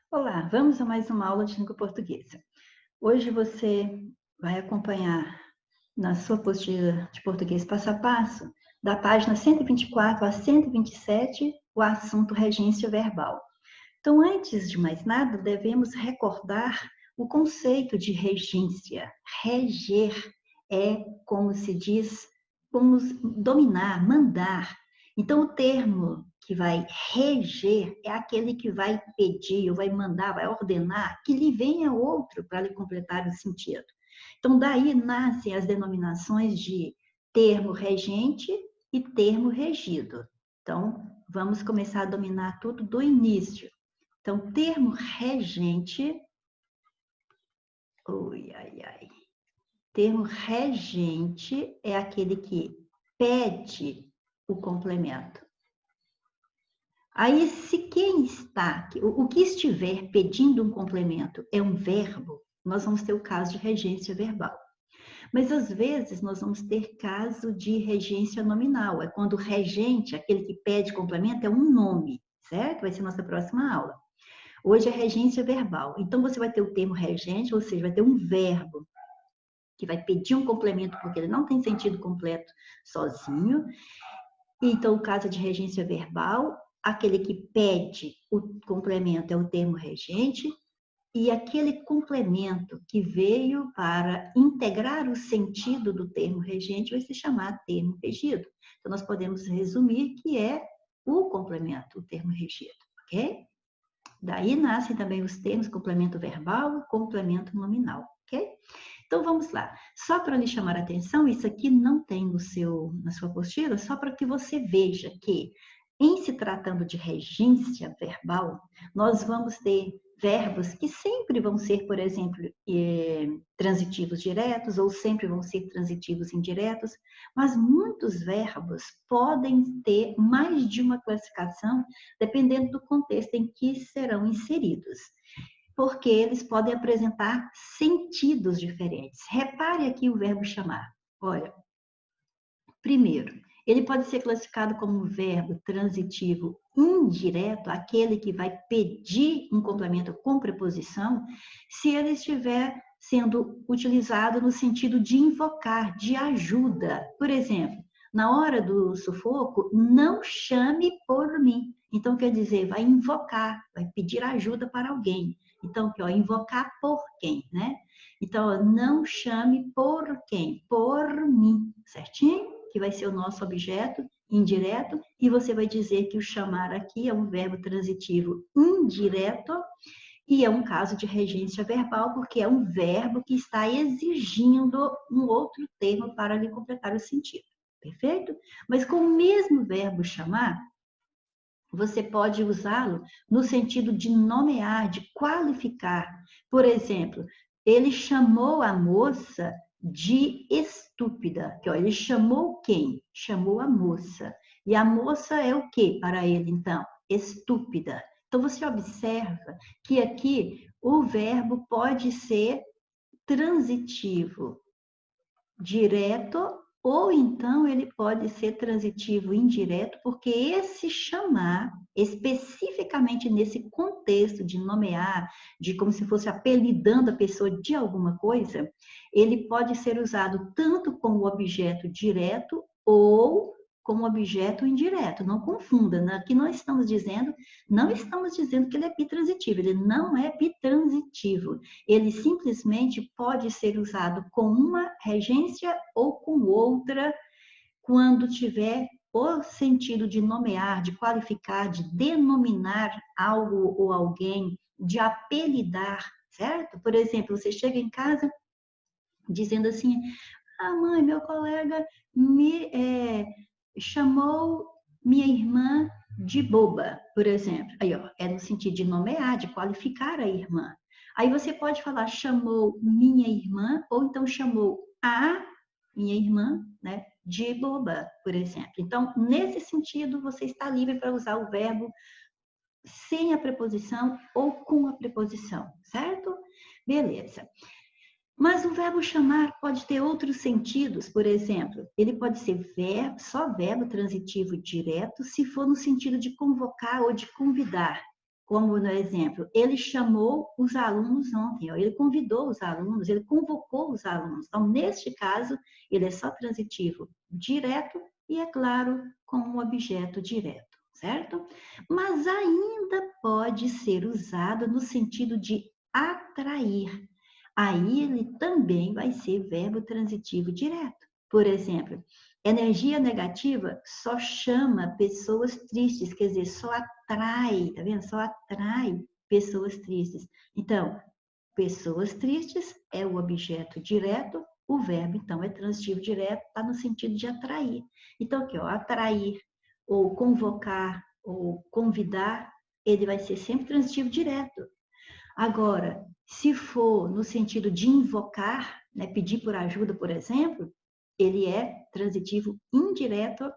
Olá, vamos a mais uma aula de língua portuguesa. Hoje você vai acompanhar na sua apostila de português passo a passo, da página 124 a 127, o assunto regência verbal. Então, antes de mais nada, devemos recordar o conceito de regência. Reger é, como se diz, como dominar, mandar. Então, o termo que vai reger é aquele que vai pedir, ou vai mandar, vai ordenar que lhe venha outro para lhe completar o sentido. Então, daí nascem as denominações de termo regente e termo regido. Então, vamos começar a dominar tudo do início. Então, termo regente, ui, ai, ai. Termo regente é aquele que pede o complemento. Aí, se quem está, o que estiver pedindo um complemento é um verbo, nós vamos ter o caso de regência verbal. Mas, às vezes, nós vamos ter caso de regência nominal. É quando o regente, aquele que pede complemento, é um nome, certo? Vai ser nossa próxima aula. Hoje é regência verbal. Então, você vai ter o termo regente, ou seja, vai ter um verbo que vai pedir um complemento porque ele não tem sentido completo sozinho. Então, o caso de regência verbal, aquele que pede o complemento é o termo regente, e aquele complemento que veio para integrar o sentido do termo regente vai se chamar termo regido. Então, nós podemos resumir que é o complemento, o termo regido, ok? Daí nascem também os termos complemento verbal e complemento nominal, ok? Então vamos lá. Só para lhe chamar a atenção, isso aqui não tem na sua apostila, só para que você veja que, em se tratando de regência verbal, nós vamos ter verbos que sempre vão ser, por exemplo, transitivos diretos ou sempre vão ser transitivos indiretos, mas muitos verbos podem ter mais de uma classificação dependendo do contexto em que serão inseridos, porque eles podem apresentar sentidos diferentes. Repare aqui o verbo chamar. Olha, primeiro, ele pode ser classificado como verbo transitivo indireto, aquele que vai pedir um complemento com preposição, se ele estiver sendo utilizado no sentido de invocar, de ajuda. Por exemplo, na hora do sufoco, não chame por mim. Então, quer dizer, vai invocar, vai pedir ajuda para alguém. Então, ó, invocar por quem, né? Então, ó, não chame por quem? Por mim, certinho? Que vai ser o nosso objeto indireto, e você vai dizer que o chamar aqui é um verbo transitivo indireto e é um caso de regência verbal, porque é um verbo que está exigindo um outro termo para lhe completar o sentido. Perfeito? Mas com o mesmo verbo chamar, você pode usá-lo no sentido de nomear, de qualificar. Por exemplo, ele chamou a moça de estúpida. Que, ó, ele chamou quem? Chamou a moça. E a moça é o que para ele, então? Estúpida. Então, você observa que aqui o verbo pode ser transitivo, direto, ou então ele pode ser transitivo indireto, porque esse chamar, especificamente nesse contexto de nomear, de como se fosse apelidando a pessoa de alguma coisa, ele pode ser usado tanto como objeto direto ou como objeto indireto. Não confunda, né? Aqui nós não estamos dizendo que ele é bitransitivo, ele não é bitransitivo. Ele simplesmente pode ser usado com uma regência ou com outra, quando tiver o sentido de nomear, de qualificar, de denominar algo ou alguém, de apelidar, certo? Por exemplo, você chega em casa dizendo assim: ah, mãe, meu colega chamou minha irmã de boba, por exemplo. Aí, ó, é no sentido de nomear, de qualificar a irmã. Aí você pode falar chamou minha irmã, ou então chamou a minha irmã, né, de boba, por exemplo. Então, nesse sentido, você está livre para usar o verbo sem a preposição ou com a preposição, certo? Beleza. Mas o verbo chamar pode ter outros sentidos, por exemplo, ele pode ser verbo, só verbo transitivo direto, se for no sentido de convocar ou de convidar. como no exemplo, ele chamou os alunos ontem, ó, ele convidou os alunos, ele convocou os alunos. Então, neste caso, ele é só transitivo direto e, é claro, com um objeto direto, certo? Mas ainda pode ser usado no sentido de atrair. Aí ele também vai ser verbo transitivo direto. Por exemplo, energia negativa só chama pessoas tristes, quer dizer, só atrai, tá vendo? Só atrai pessoas tristes. Então, pessoas tristes é o objeto direto, o verbo, então, é transitivo direto, está no sentido de atrair. Então, aqui, ó, atrair, ou convocar, ou convidar, ele vai ser sempre transitivo direto. Agora, se for no sentido de invocar, né, pedir por ajuda, por exemplo, ele é transitivo indireto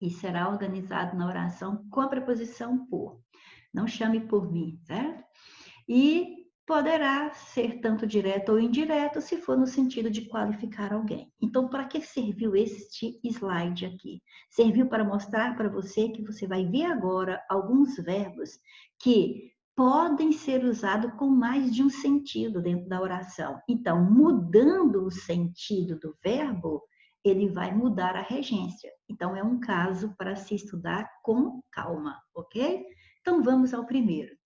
e será organizado na oração com a preposição por. Não chame por mim, certo? E poderá ser tanto direto ou indireto se for no sentido de qualificar alguém. Então, para que serviu este slide aqui? Serviu para mostrar para você que você vai ver agora alguns verbos que podem ser usados com mais de um sentido dentro da oração. Então, mudando o sentido do verbo, ele vai mudar a regência. Então, é um caso para se estudar com calma, ok? Então, vamos ao primeiro.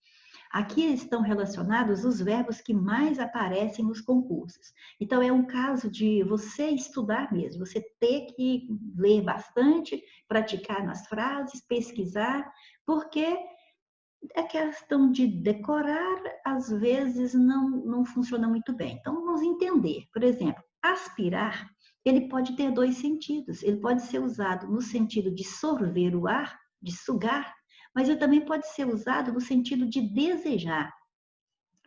Aqui estão relacionados os verbos que mais aparecem nos concursos. Então, é um caso de você estudar mesmo, você ter que ler bastante, praticar nas frases, pesquisar, porque a questão de decorar, às vezes, não funciona muito bem. Então, vamos entender. Por exemplo, aspirar, ele pode ter dois sentidos. Ele pode ser usado no sentido de sorver o ar, de sugar, mas ele também pode ser usado no sentido de desejar,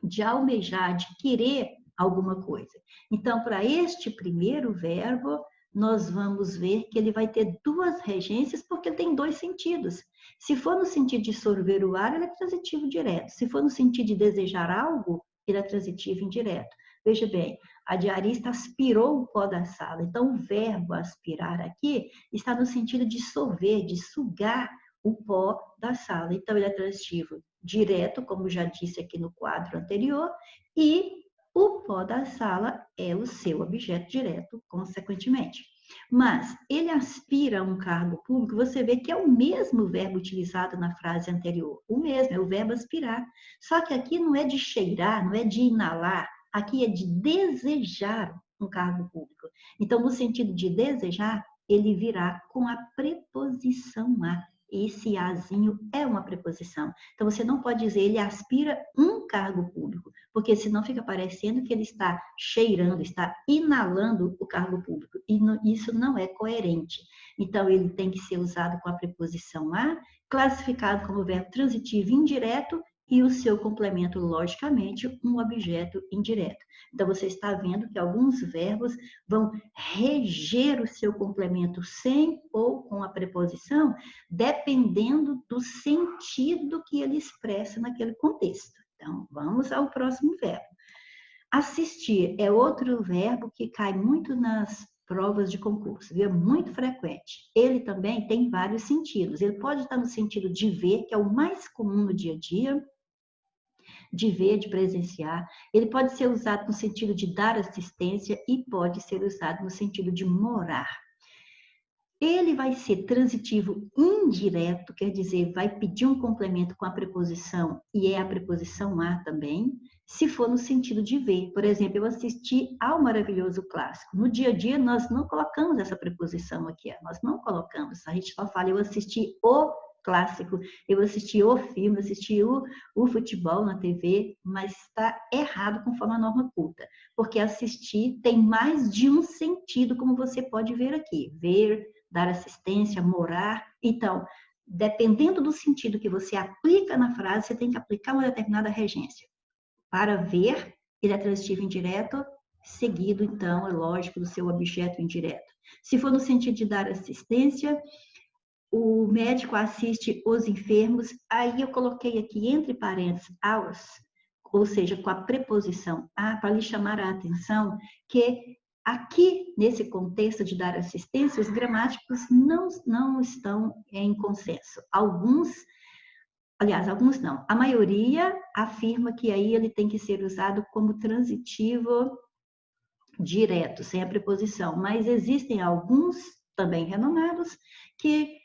de almejar, de querer alguma coisa. Então, para este primeiro verbo, nós vamos ver que ele vai ter duas regências, porque ele tem dois sentidos. Se for no sentido de sorver o ar, ele é transitivo direto. Se for no sentido de desejar algo, ele é transitivo indireto. Veja bem, a diarista aspirou o pó da sala. Então, o verbo aspirar aqui está no sentido de sorver, de sugar o pó da sala. Então, ele é transitivo direto, como já disse aqui no quadro anterior, e o pó da sala é o seu objeto direto, consequentemente. Mas ele aspira a um cargo público, você vê que é o mesmo verbo utilizado na frase anterior. O mesmo, é o verbo aspirar. Só que aqui não é de cheirar, não é de inalar, aqui é de desejar um cargo público. Então, no sentido de desejar, ele virá com a preposição a. Esse azinho é uma preposição. Então, você não pode dizer ele aspira um cargo público, porque senão fica parecendo que ele está cheirando, está inalando o cargo público. E isso não é coerente. Então, ele tem que ser usado com a preposição a, classificado como verbo transitivo indireto e o seu complemento, logicamente, um objeto indireto. Então, você está vendo que alguns verbos vão reger o seu complemento sem ou com a preposição, dependendo do sentido que ele expressa naquele contexto. Então, vamos ao próximo verbo. Assistir é outro verbo que cai muito nas provas de concurso, viu? É muito frequente. Ele também tem vários sentidos. Ele pode estar no sentido de ver, que é o mais comum no dia a dia, de ver, de presenciar. Ele pode ser usado no sentido de dar assistência e pode ser usado no sentido de morar. Ele vai ser transitivo indireto, quer dizer, vai pedir um complemento com a preposição e é a preposição a também, se for no sentido de ver. Por exemplo, eu assisti ao maravilhoso clássico. No dia a dia, nós não colocamos essa preposição aqui, nós não colocamos. A gente só fala, eu assisti o clássico, eu assisti o filme, eu assisti o futebol na TV, mas está errado conforme a norma culta, porque assistir tem mais de um sentido, como você pode ver aqui. Ver, dar assistência, morar. Então, dependendo do sentido que você aplica na frase, você tem que aplicar uma determinada regência. Para ver, ele é transitivo indireto, seguido, então, é lógico, do seu objeto indireto. Se for no sentido de dar assistência, o médico assiste os enfermos, aí eu coloquei aqui entre parênteses aos, ou seja, com a preposição a, para lhe chamar a atenção que aqui, nesse contexto de dar assistência, os gramáticos não estão em consenso. Alguns aliás, alguns não, a maioria afirma que aí ele tem que ser usado como transitivo direto, sem a preposição, mas existem alguns, também renomados, que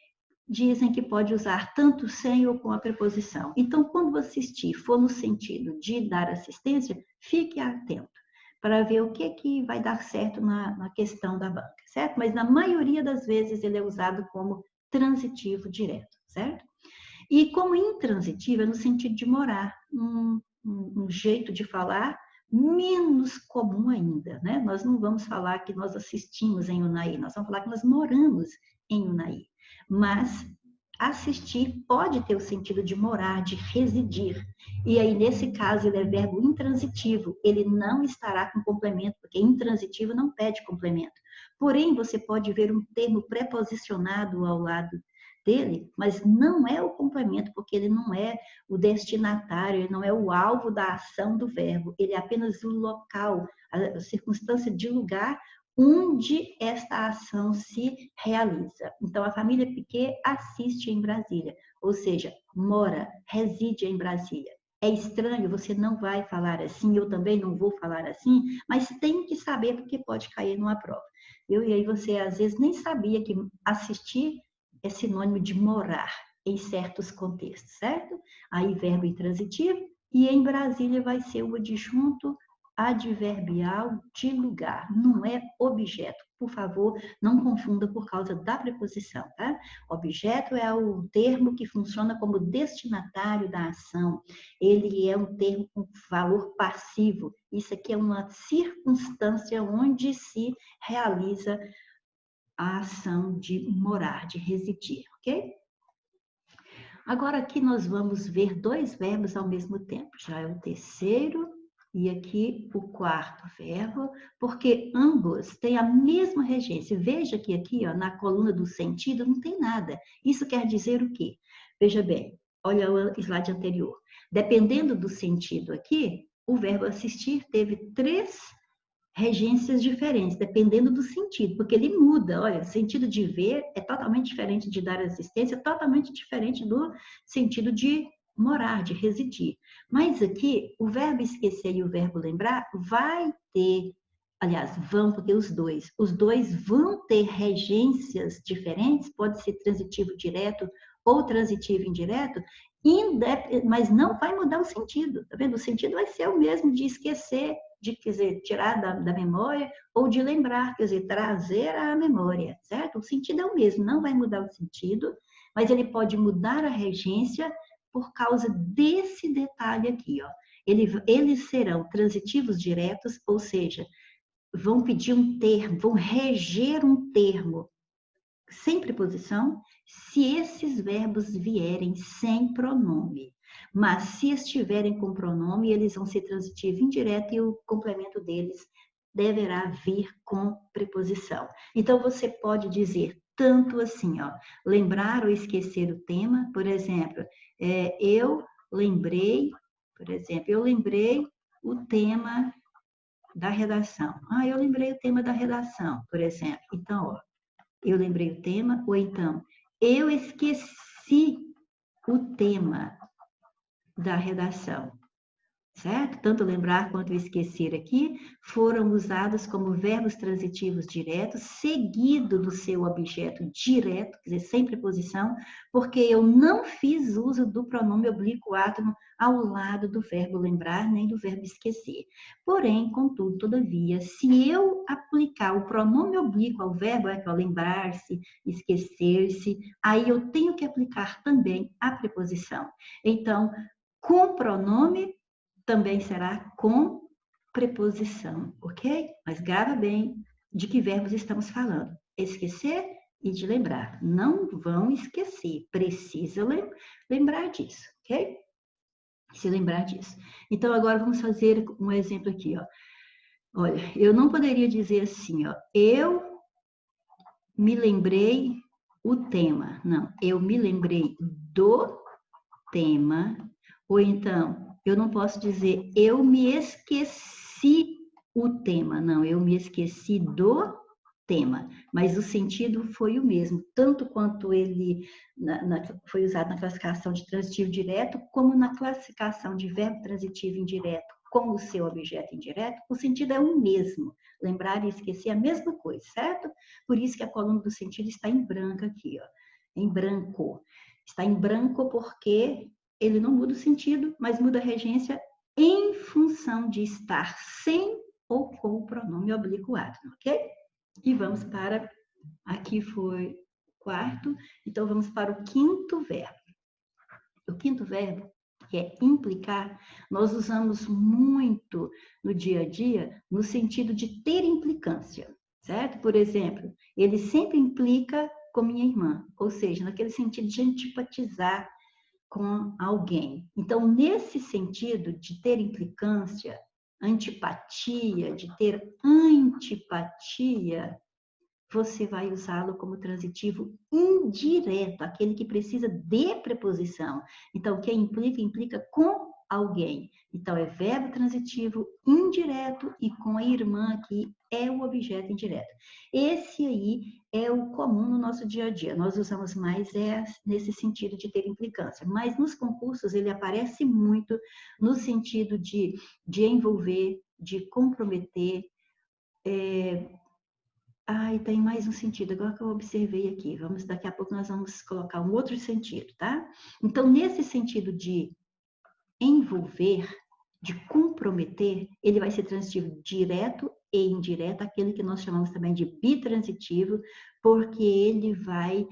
dizem que pode usar tanto sem ou com a preposição. Então, quando assistir for no sentido de dar assistência, fique atento para ver o que vai dar certo na questão da banca, certo? Mas na maioria das vezes ele é usado como transitivo direto, certo? E como intransitivo é no sentido de morar, um jeito de falar menos comum ainda, né? Nós não vamos falar que nós assistimos em Unai, nós vamos falar que nós moramos em Unai. Mas assistir pode ter o sentido de morar, de residir. E aí, nesse caso, ele é verbo intransitivo, ele não estará com complemento, porque intransitivo não pede complemento. Porém, você pode ver um termo preposicionado ao lado dele, mas não é o complemento, porque ele não é o destinatário, ele não é o alvo da ação do verbo, ele é apenas o local, a circunstância de lugar onde esta ação se realiza. Então, a família Piquet assiste em Brasília, ou seja, mora, reside em Brasília. É estranho, você não vai falar assim, eu também não vou falar assim, mas tem que saber porque pode cair numa prova. E aí você, às vezes, nem sabia que assistir é sinônimo de morar em certos contextos, certo? Aí, verbo intransitivo, e em Brasília vai ser o adjunto adverbial de lugar, não é objeto. Por favor, não confunda por causa da preposição, tá? Objeto é o termo que funciona como destinatário da ação. Ele é um termo com valor passivo. Isso aqui é uma circunstância onde se realiza a ação de morar, de residir, ok? Agora aqui nós vamos ver dois verbos ao mesmo tempo. Já é o terceiro e aqui o quarto verbo, porque ambos têm a mesma regência. Veja que aqui, ó, na coluna do sentido não tem nada. Isso quer dizer o quê? Veja bem, olha o slide anterior. Dependendo do sentido aqui, o verbo assistir teve 3 regências diferentes, dependendo do sentido, porque ele muda. Olha, o sentido de ver é totalmente diferente de dar assistência, totalmente diferente do sentido de morar, de residir. Mas aqui, o verbo esquecer e o verbo lembrar vai ter, aliás, vão, porque os dois vão ter regências diferentes, pode ser transitivo direto ou transitivo indireto, mas não vai mudar o sentido, tá vendo? O sentido vai ser o mesmo de esquecer, de, quer dizer, tirar da memória, ou de lembrar, quer dizer, trazer à memória, certo? O sentido é o mesmo, não vai mudar o sentido, mas ele pode mudar a regência por causa desse detalhe aqui, ó. Eles serão transitivos diretos, ou seja, vão pedir um termo, vão reger um termo sem preposição, se esses verbos vierem sem pronome. Mas se estiverem com pronome, eles vão ser transitivo indireto e o complemento deles deverá vir com preposição. Então, você pode dizer tanto assim, ó, lembrar ou esquecer o tema, por exemplo, eu lembrei o tema da redação. Eu lembrei o tema da redação, por exemplo. Então, ó, eu lembrei o tema, ou então, eu esqueci o tema da redação, certo? Tanto lembrar quanto esquecer aqui foram usados como verbos transitivos diretos, seguido do seu objeto direto, quer dizer, sem preposição, porque eu não fiz uso do pronome oblíquo átomo ao lado do verbo lembrar, nem do verbo esquecer. Porém, contudo, todavia, se eu aplicar o pronome oblíquo ao verbo, lembrar-se, esquecer-se, aí eu tenho que aplicar também a preposição. Então, com pronome, também será com preposição, ok? Mas grava bem de que verbos estamos falando. Esquecer e de lembrar. Não vão esquecer, precisa lembrar disso, ok? Se lembrar disso. Então, agora vamos fazer um exemplo aqui, ó. Olha, eu não poderia dizer assim, ó, eu me lembrei o tema. Não, eu me lembrei do tema, ou então, eu não posso dizer eu me esqueci o tema. Não, eu me esqueci do tema, mas o sentido foi o mesmo, tanto quanto ele foi usado na classificação de transitivo direto, como na classificação de verbo transitivo indireto com o seu objeto indireto, o sentido é o mesmo. Lembrar e esquecer é a mesma coisa, certo? Por isso que a coluna do sentido está em branco aqui, ó, em branco. Está em branco porque ele não muda o sentido, mas muda a regência em função de estar sem ou com o pronome oblíquo átono, ok? E vamos para, aqui foi o quarto, então vamos para o quinto verbo. O quinto verbo, que é implicar, nós usamos muito no dia a dia no sentido de ter implicância, certo? Por exemplo, ele sempre implica com minha irmã, ou seja, naquele sentido de antipatizar com alguém. Então, nesse sentido de ter implicância, antipatia, de ter antipatia, você vai usá-lo como transitivo indireto, aquele que precisa de preposição. Então, quem implica, implica com alguém. Então, é verbo transitivo indireto e com a irmã aqui é o objeto indireto. Esse aí é o comum no nosso dia a dia. Nós usamos mais nesse sentido de ter implicância. Mas nos concursos ele aparece muito no sentido de envolver, de comprometer, e tem mais um sentido, agora que eu observei aqui. Daqui a pouco nós vamos colocar um outro sentido, tá? Então, nesse sentido de envolver, de comprometer, ele vai ser transitivo direto e indireto, aquele que nós chamamos também de bitransitivo, porque ele vai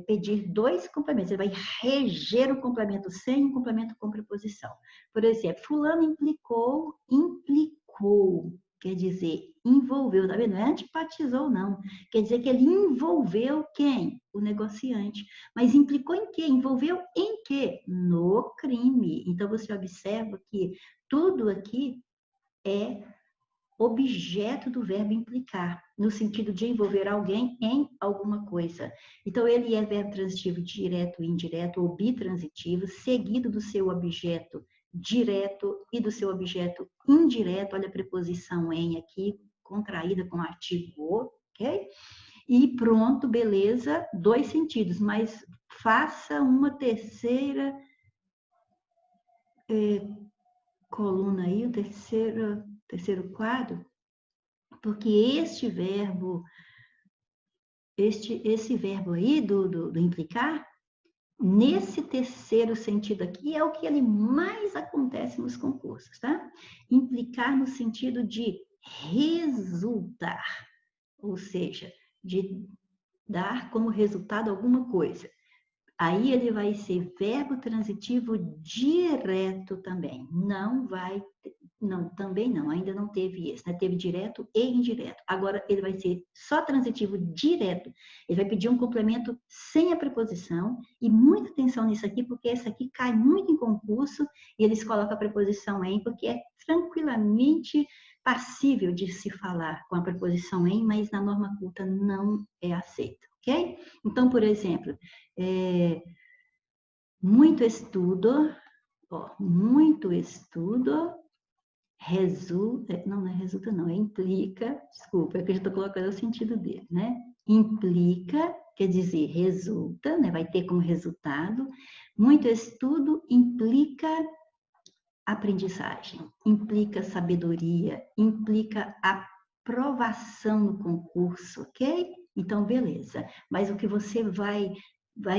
pedir dois complementos, ele vai reger o complemento sem e o complemento com preposição. Por exemplo, fulano implicou, quer dizer, envolveu, tá vendo? Não é antipatizou, não. Quer dizer que ele envolveu quem? O negociante. Mas implicou em quê? Envolveu em quê? No crime. Então, você observa que tudo aqui é objeto do verbo implicar, no sentido de envolver alguém em alguma coisa. Então, ele é verbo transitivo direto, indireto ou bitransitivo, seguido do seu objeto direto e do seu objeto indireto. Olha a preposição em aqui, contraída com artigo o, ok? E pronto, beleza, dois sentidos, mas faça uma terceira coluna aí, o terceiro quadro, porque este verbo, esse verbo aí do implicar, nesse terceiro sentido aqui, é o que ele mais acontece nos concursos, tá? Implicar no sentido de resultar, ou seja, de dar como resultado alguma coisa. Aí ele vai ser verbo transitivo direto também. Também não, ainda não teve esse, né? Teve direto e indireto. Agora ele vai ser só transitivo direto. Ele vai pedir um complemento sem a preposição, e muita atenção nisso aqui, porque esse aqui cai muito em concurso e eles colocam a preposição em, porque é tranquilamente passível de se falar com a preposição em, mas na norma culta não é aceita, ok? Então, por exemplo, muito estudo, muito estudo resulta, não é resulta não, é implica, desculpa, é que eu já estou colocando o sentido dele, né? Implica, quer dizer, resulta, né? Vai ter como resultado. Muito estudo implica aprendizagem, implica sabedoria, implica aprovação no concurso, ok? Então, beleza. Mas o que você vai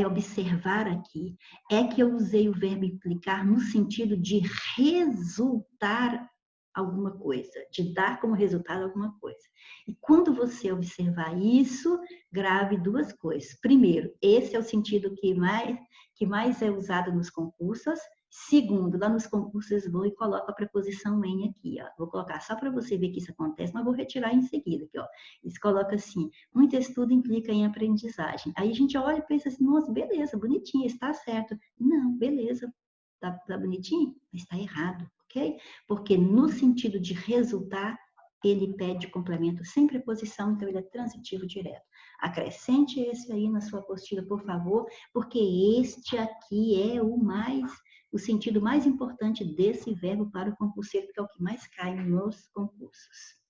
observar aqui é que eu usei o verbo implicar no sentido de resultar alguma coisa, de dar como resultado alguma coisa. E quando você observar isso, grave duas coisas. Primeiro, esse é o sentido que mais é usado nos concursos. Segundo, lá nos concursos vão e colocam a preposição em aqui, ó. Vou colocar só para você ver que isso acontece, mas vou retirar em seguida aqui, ó. Eles colocam assim: muito estudo implica em aprendizagem. Aí a gente olha e pensa assim: nossa, beleza, bonitinho, está certo. Não, beleza, tá bonitinho, mas está errado, ok? Porque no sentido de resultar, ele pede complemento sem preposição, então ele é transitivo direto. Acrescente esse aí na sua apostila, por favor, porque este aqui é o sentido mais importante desse verbo para o concurseiro, porque é o que mais cai nos concursos.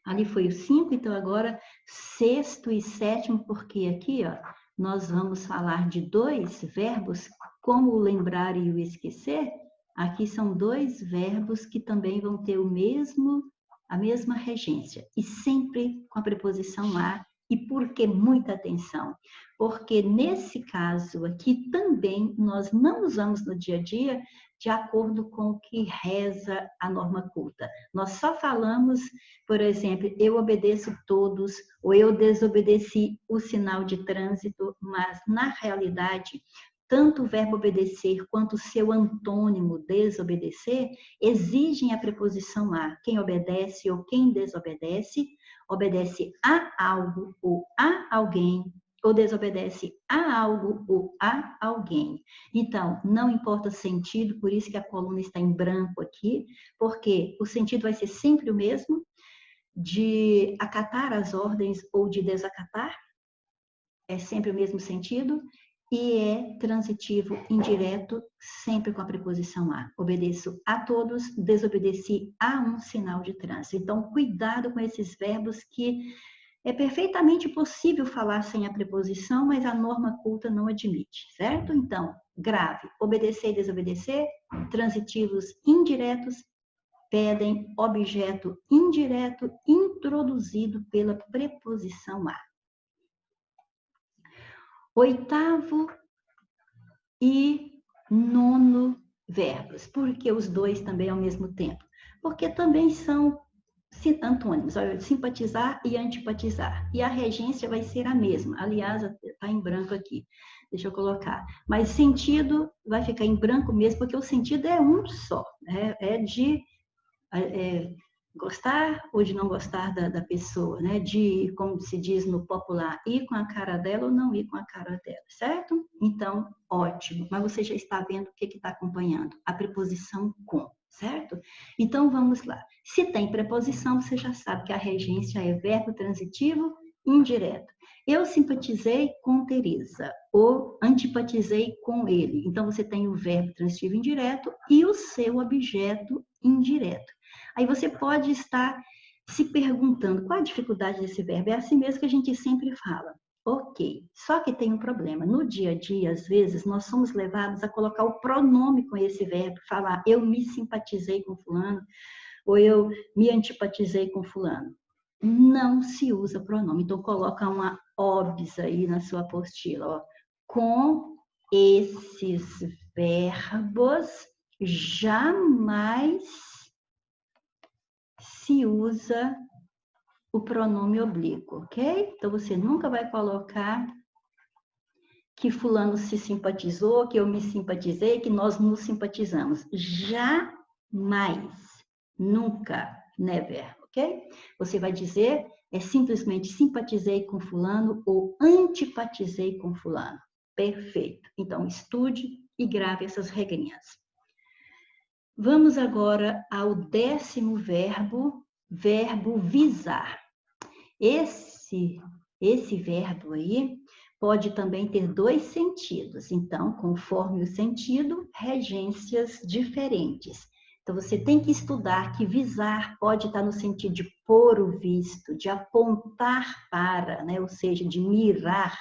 Ali foi o 5, então agora sexto e sétimo, porque aqui, ó, nós vamos falar de dois verbos, como o lembrar e o esquecer. Aqui são dois verbos que também vão ter a mesma regência, e sempre com a preposição a. E por que muita atenção? Porque nesse caso aqui também nós não usamos no dia a dia de acordo com o que reza a norma culta. Nós só falamos, por exemplo, eu obedeço todos, ou eu desobedeci o sinal de trânsito, mas na realidade, tanto o verbo obedecer quanto o seu antônimo desobedecer exigem a preposição a. Quem obedece ou quem desobedece, obedece a algo ou a alguém, ou desobedece a algo ou a alguém. Então, não importa o sentido, por isso que a coluna está em branco aqui, porque o sentido vai ser sempre o mesmo, de acatar as ordens ou de desacatar, é sempre o mesmo sentido, e é transitivo indireto, sempre com a preposição a. Obedeço a todos, desobedeci a um sinal de trânsito. Então, cuidado com esses verbos que é perfeitamente possível falar sem a preposição, mas a norma culta não admite, certo? Então, grave, obedecer e desobedecer, transitivos indiretos, pedem objeto indireto introduzido pela preposição a. Oitavo e nono verbos. Por que os dois também ao mesmo tempo? Porque também são antônimos, simpatizar e antipatizar. E a regência vai ser a mesma. Aliás, está em branco aqui. Deixa eu colocar. Mas sentido vai ficar em branco mesmo, porque o sentido é um só. É de gostar ou de não gostar da pessoa, né? De, como se diz no popular, ir com a cara dela ou não ir com a cara dela, certo? Então, ótimo. Mas você já está vendo o que está acompanhando? A preposição com, certo? Então, vamos lá. Se tem preposição, você já sabe que a regência é verbo transitivo indireto. Eu simpatizei com Teresa ou antipatizei com ele. Então, você tem o verbo transitivo indireto e o seu objeto indireto. Aí você pode estar se perguntando qual a dificuldade desse verbo. É assim mesmo que a gente sempre fala. Ok, só que tem um problema. No dia a dia, às vezes, nós somos levados a colocar o pronome com esse verbo, falar eu me simpatizei com fulano, ou eu me antipatizei com fulano. Não se usa pronome. Então, coloca uma obs aí na sua apostila. Ó. Com esses verbos, jamais se usa o pronome oblíquo, ok? Então, você nunca vai colocar que fulano se simpatizou, que eu me simpatizei, que nós nos simpatizamos. Jamais, nunca, never, ok? Você vai dizer, simplesmente simpatizei com fulano ou antipatizei com fulano. Perfeito. Então, estude e grave essas regrinhas. Vamos agora ao 10º verbo, verbo visar. Esse verbo aí pode também ter dois sentidos. Então, conforme o sentido, regências diferentes. Então, você tem que estudar que visar pode estar no sentido de pôr o visto, de apontar para, né? Ou seja, de mirar.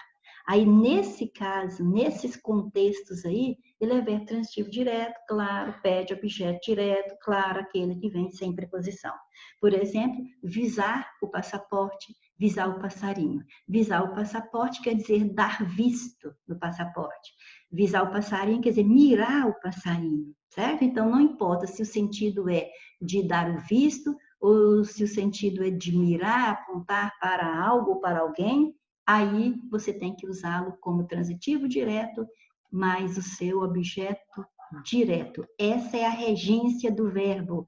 Aí, nesse caso, nesses contextos aí, ele é verbo transitivo direto, claro, pede objeto direto, claro, aquele que vem sem preposição. Por exemplo, visar o passaporte, visar o passarinho. Visar o passaporte quer dizer dar visto no passaporte. Visar o passarinho quer dizer mirar o passarinho, certo? Então, não importa se o sentido é de dar o visto ou se o sentido é de mirar, apontar para algo ou para alguém, aí você tem que usá-lo como transitivo direto, mais o seu objeto direto. Essa é a regência do verbo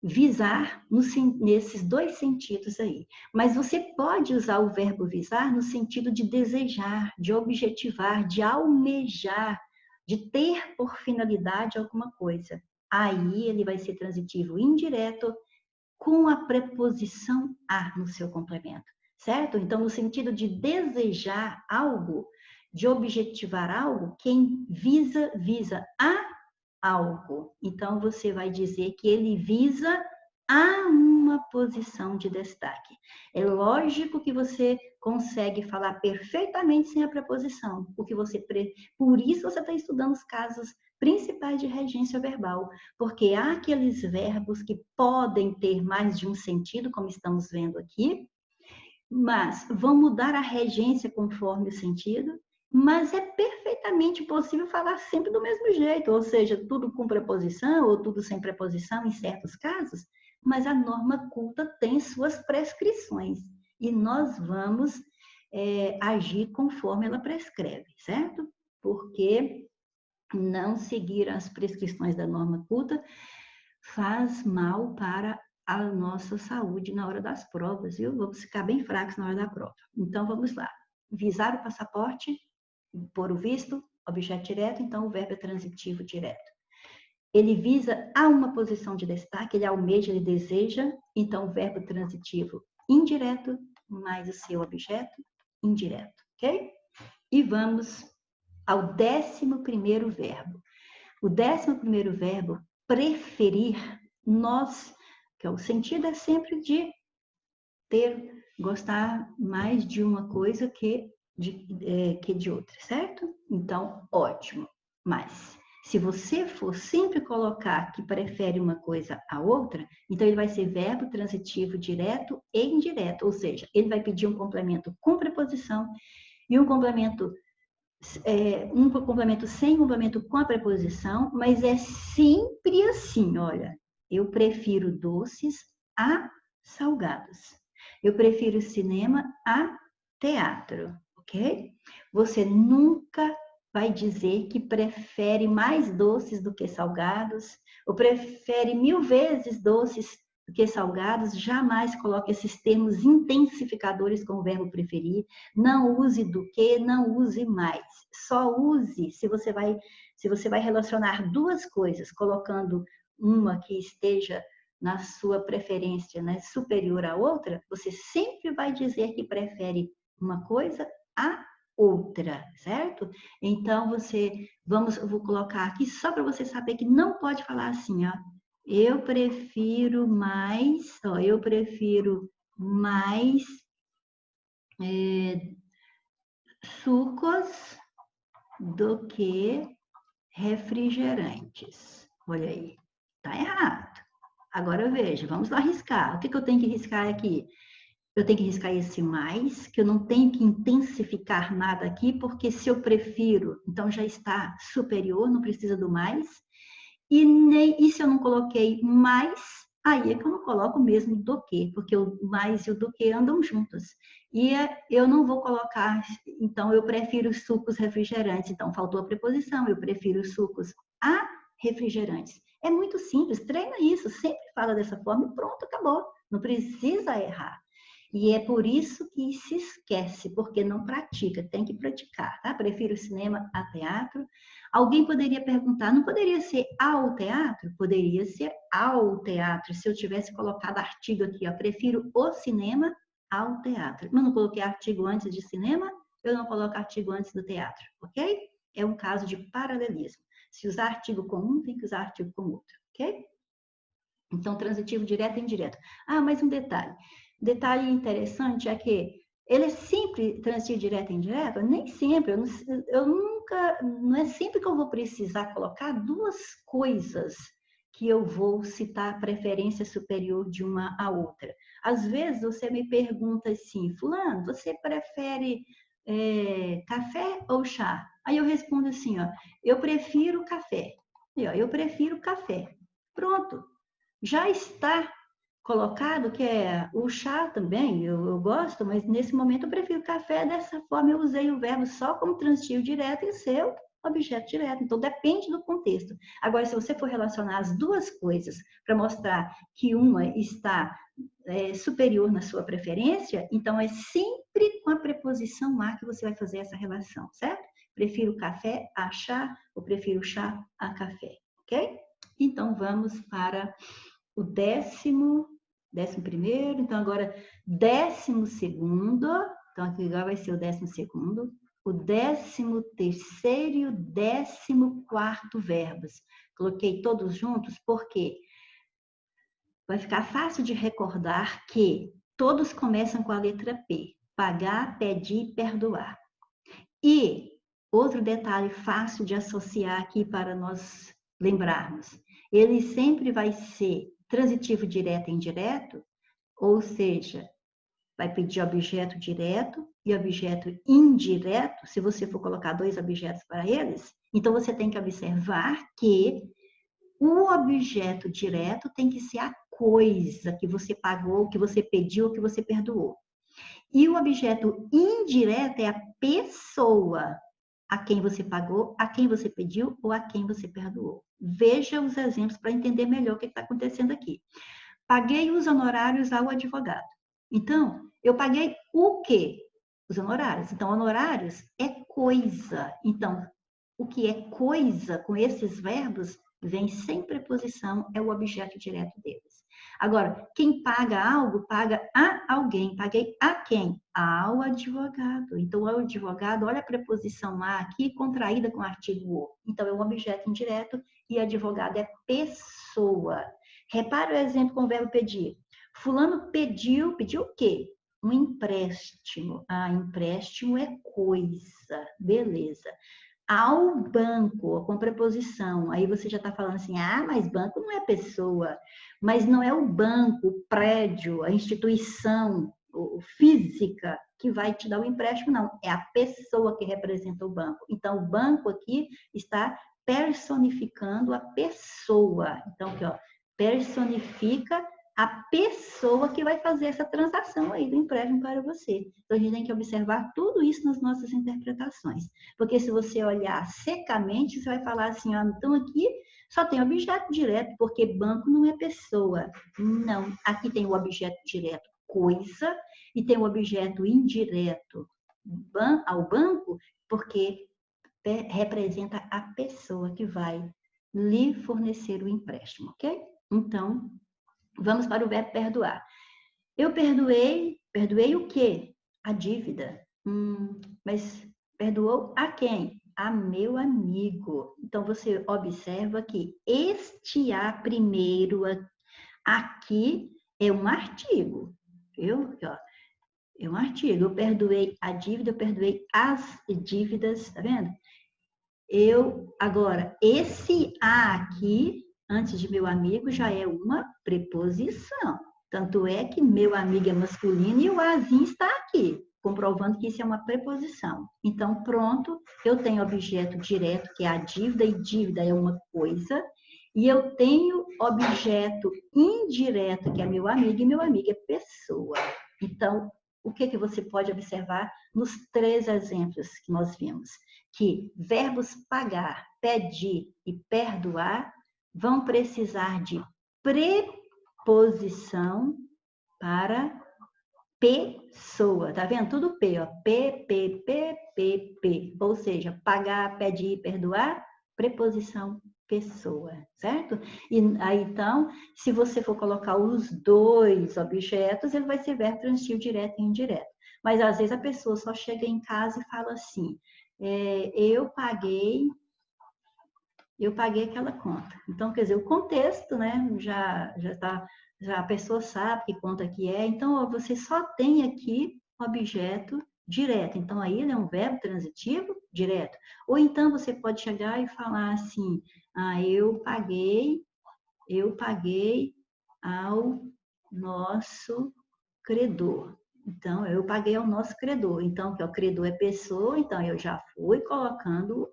visar nesses dois sentidos aí. Mas você pode usar o verbo visar no sentido de desejar, de objetivar, de almejar, de ter por finalidade alguma coisa. Aí ele vai ser transitivo indireto com a preposição a no seu complemento, certo? Então, no sentido de desejar algo, de objetivar algo, quem visa a algo. Então, você vai dizer que ele visa a uma posição de destaque. É lógico que você consegue falar perfeitamente sem a preposição, porque por isso você está estudando os casos principais de regência verbal, porque há aqueles verbos que podem ter mais de um sentido, como estamos vendo aqui, mas vão mudar a regência conforme o sentido, mas é perfeitamente possível falar sempre do mesmo jeito, ou seja, tudo com preposição ou tudo sem preposição em certos casos, mas a norma culta tem suas prescrições e nós vamos agir conforme ela prescreve, certo? Porque não seguir as prescrições da norma culta faz mal para a nossa saúde na hora das provas, viu? Vamos ficar bem fracos na hora da prova. Então, vamos lá. Visar o passaporte, pôr o visto, objeto direto, então o verbo é transitivo direto. Ele visa a uma posição de destaque, ele almeja, ele deseja, então o verbo transitivo indireto, mais o seu objeto indireto, ok? E vamos ao 11º verbo. O 11º verbo, preferir, que o sentido é sempre de gostar mais de uma coisa que de outra, certo? Então, ótimo. Mas, se você for sempre colocar que prefere uma coisa a outra, então ele vai ser verbo transitivo direto e indireto, ou seja, ele vai pedir um complemento com preposição e um complemento sem complemento com a preposição, mas é sempre assim, olha. Eu prefiro doces a salgados. Eu prefiro cinema a teatro, ok? Você nunca vai dizer que prefere mais doces do que salgados, ou prefere 1000 vezes doces do que salgados. Jamais coloque esses termos intensificadores com o verbo preferir. Não use do que, não use mais. Só use se você vai relacionar duas coisas, colocando uma que esteja na sua preferência, né, superior à outra, você sempre vai dizer que prefere uma coisa a outra, certo? Então vou colocar aqui só para você saber que não pode falar assim, ó. Eu prefiro mais sucos do que refrigerantes. Olha aí, tá errado. Agora veja, vamos lá riscar. O que eu tenho que riscar aqui? Eu tenho que riscar esse mais, que eu não tenho que intensificar nada aqui, porque se eu prefiro, então já está superior, não precisa do mais. E se eu não coloquei mais, aí é que eu não coloco mesmo do que, porque o mais e o do que andam juntos. E eu não vou colocar, então eu prefiro sucos refrigerantes, então faltou a preposição, eu prefiro sucos a refrigerantes. É muito simples, treina isso, sempre fala dessa forma e pronto, acabou. Não precisa errar. E é por isso que se esquece, porque não pratica, tem que praticar, tá? Prefiro cinema a teatro. Alguém poderia perguntar, não poderia ser ao teatro? Poderia ser ao teatro, se eu tivesse colocado artigo aqui, ó, prefiro o cinema ao teatro. Mas não coloquei artigo antes de cinema, eu não coloco artigo antes do teatro, ok? É um caso de paralelismo. Se usar artigo com um, tem que usar artigo com outro, ok? Então, transitivo direto e indireto. Ah, mas um detalhe. Detalhe interessante é que ele é sempre transitivo direto e indireto? Nem sempre. Eu nunca, não é sempre que eu vou precisar colocar duas coisas que eu vou citar preferência superior de uma à outra. Às vezes você me pergunta assim, fulano, você prefere café ou chá? Aí eu respondo assim, ó, eu prefiro café. E, ó, eu prefiro café. Pronto. Já está colocado que é o chá também, eu gosto, mas nesse momento eu prefiro café. Dessa forma eu usei o verbo só como transitivo direto e seu objeto direto. Então depende do contexto. Agora, se você for relacionar as duas coisas para mostrar que uma está superior na sua preferência, então é sempre com a preposição a que você vai fazer essa relação, certo? Prefiro café a chá, ou prefiro chá a café, ok? Então vamos para o 11º, então agora 12º, então aqui agora vai ser o 12º, o 13º e o 14º verbos. Coloquei todos juntos porque vai ficar fácil de recordar que todos começam com a letra P. Pagar, pedir, perdoar. E outro detalhe fácil de associar aqui para nós lembrarmos. Ele sempre vai ser transitivo direto e indireto, ou seja, vai pedir objeto direto e objeto indireto, se você for colocar dois objetos para eles. Então, você tem que observar que o objeto direto tem que ser a coisa que você pagou, que você pediu, que você perdoou. E o objeto indireto é a pessoa a quem você pagou, a quem você pediu ou a quem você perdoou. Veja os exemplos para entender melhor o que está acontecendo aqui. Paguei os honorários ao advogado. Então, eu paguei o quê? Os honorários. Então, honorários é coisa. Então, o que é coisa com esses verbos vem sem preposição, é o objeto direto deles. Agora, quem paga algo, paga a alguém. Paguei a quem? Ao advogado. Então, ao advogado, olha a preposição a aqui, contraída com o artigo o. Então, é um objeto indireto e advogado é pessoa. Repara o exemplo com o verbo pedir. Fulano pediu o quê? Um empréstimo. Ah, empréstimo é coisa. Beleza. Ao banco, com preposição. Aí você já está falando assim, ah, mas banco não é pessoa. Mas não é o banco, o prédio, a instituição física que vai te dar o empréstimo, não. É a pessoa que representa o banco. Então, o banco aqui está personificando a pessoa. Então, aqui, ó, personifica a pessoa que vai fazer essa transação aí do empréstimo para você. Então, a gente tem que observar tudo isso nas nossas interpretações. Porque se você olhar secamente, você vai falar assim, ó, então aqui só tem objeto direto, porque banco não é pessoa. Não, aqui tem o objeto direto, coisa, e tem o objeto indireto ao banco, porque representa a pessoa que vai lhe fornecer o empréstimo, ok? Então, vamos para o verbo perdoar. Eu perdoei o quê? A dívida. Mas perdoou a quem? A meu amigo. Então, você observa que este a primeiro aqui é um artigo, viu? Ó, é um artigo. Eu perdoei a dívida, eu perdoei as dívidas, tá vendo? Agora, esse a aqui, antes de meu amigo, já é uma preposição. Tanto é que meu amigo é masculino e o azinho está aqui, comprovando que isso é uma preposição. Então, pronto, eu tenho objeto direto, que é a dívida, e dívida é uma coisa, e eu tenho objeto indireto, que é meu amigo, e meu amigo é pessoa. Então, o que você pode observar nos três exemplos que nós vimos? Que verbos pagar, pedir e perdoar vão precisar de preposição para pessoa. Tá vendo? Tudo P, ó. P, P, P, P, P. Ou seja, pagar, pedir, perdoar, preposição pessoa, certo? E aí, então, se você for colocar os dois objetos, ele vai ser verbo transitivo direto e indireto. Mas, às vezes, a pessoa só chega em casa e fala assim, eu paguei aquela conta. Então, quer dizer, o contexto, né, já a pessoa sabe que conta que é. Então, ó, você só tem aqui objeto direto. Então, aí ele é um verbo transitivo direto. Ou então você pode chegar e falar assim, eu paguei ao nosso credor. Então, eu paguei ao nosso credor. Então, que o credor é pessoa, então eu já fui colocando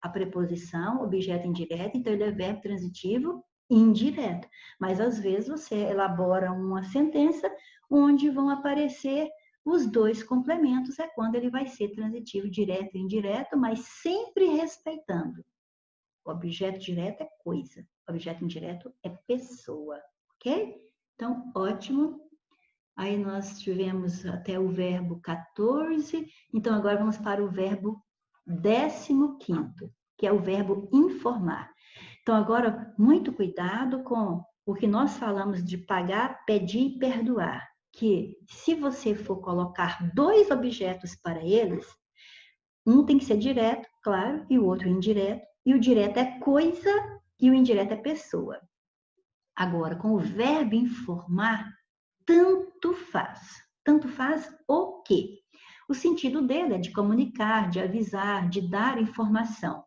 a preposição, objeto indireto, então ele é verbo transitivo indireto. Mas às vezes você elabora uma sentença onde vão aparecer os dois complementos, é quando ele vai ser transitivo direto e indireto, mas sempre respeitando. O objeto direto é coisa, o objeto indireto é pessoa, ok? Então, ótimo. Aí nós tivemos até o verbo 14, então agora vamos para o verbo 15º, que é o verbo informar. Então agora, muito cuidado com o que nós falamos de pagar, pedir e perdoar, que se você for colocar dois objetos para eles, um tem que ser direto, claro, e o outro indireto, e o direto é coisa e o indireto é pessoa. Agora, com o verbo informar, tanto faz. Tanto faz o quê? O sentido dele é de comunicar, de avisar, de dar informação.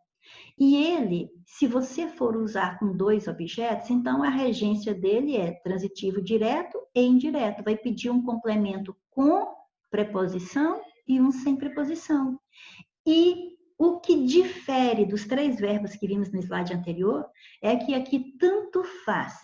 E ele, se você for usar com dois objetos, então a regência dele é transitivo direto e indireto. Vai pedir um complemento com preposição e um sem preposição. E o que difere dos três verbos que vimos no slide anterior é que aqui tanto faz.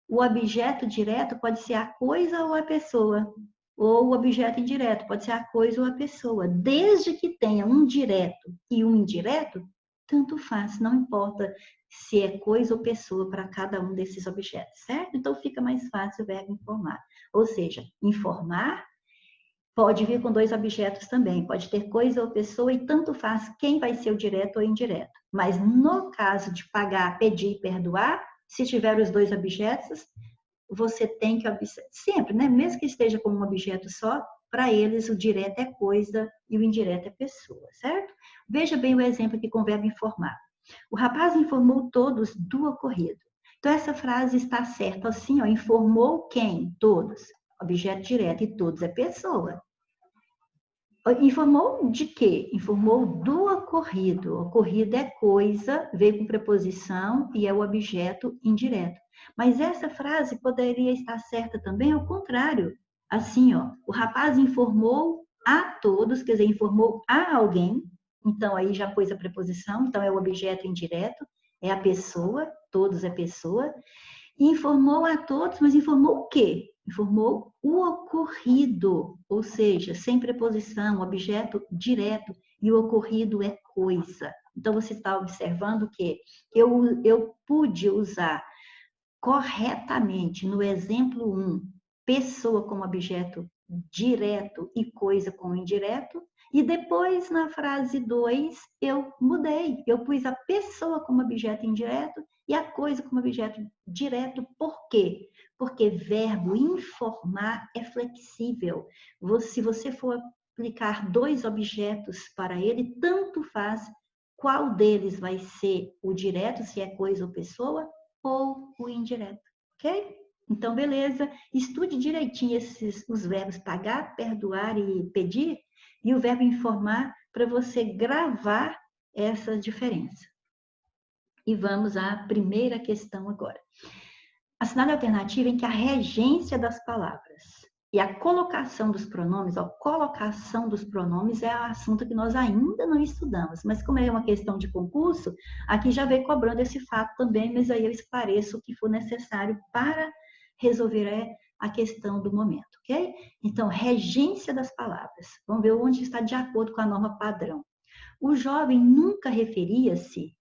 O objeto direto pode ser a coisa ou a pessoa, ou o objeto indireto pode ser a coisa ou a pessoa. Desde que tenha um direto e um indireto, tanto faz, não importa se é coisa ou pessoa para cada um desses objetos, certo? Então fica mais fácil o verbo informar. Ou seja, informar pode vir com dois objetos também, pode ter coisa ou pessoa e tanto faz quem vai ser o direto ou indireto. Mas no caso de pagar, pedir e perdoar, se tiver os dois objetos, você tem que observar, sempre, né? Mesmo que esteja com um objeto só, para eles o direto é coisa e o indireto é pessoa, certo? Veja bem o exemplo aqui com o verbo informar. O rapaz informou todos do ocorrido. Então essa frase está certa assim, ó, informou quem? Todos. Objeto direto e todos é pessoa. Informou de quê? Informou do ocorrido. Ocorrido é coisa, veio com preposição e é o objeto indireto. Mas essa frase poderia estar certa também ao contrário. Assim, ó, o rapaz informou a todos, quer dizer, informou a alguém. Então, aí já pôs a preposição, então é o objeto indireto, é a pessoa, todos é pessoa. E informou a todos, mas informou o quê? Informou o ocorrido, ou seja, sem preposição, objeto direto, e o ocorrido é coisa. Então, você está observando que eu pude usar corretamente no exemplo 1, pessoa como objeto direto e coisa como indireto, e depois na frase 2 eu mudei, eu pus a pessoa como objeto indireto e a coisa como objeto direto. Por quê? Porque verbo informar é flexível. Se você for aplicar dois objetos para ele, tanto faz qual deles vai ser o direto, se é coisa ou pessoa, ou o indireto, ok? Então, beleza. Estude direitinho os verbos pagar, perdoar e pedir, e o verbo informar para você gravar essa diferença. E vamos à primeira questão agora. Assinale a alternativa em que a regência das palavras e a colocação dos pronomes, a colocação dos pronomes é um assunto que nós ainda não estudamos, mas como é uma questão de concurso, aqui já vem cobrando esse fato também, mas aí eu esclareço o que for necessário para resolver a questão do momento, ok? Então, regência das palavras. Vamos ver onde está de acordo com a norma padrão. O jovem nunca referia-se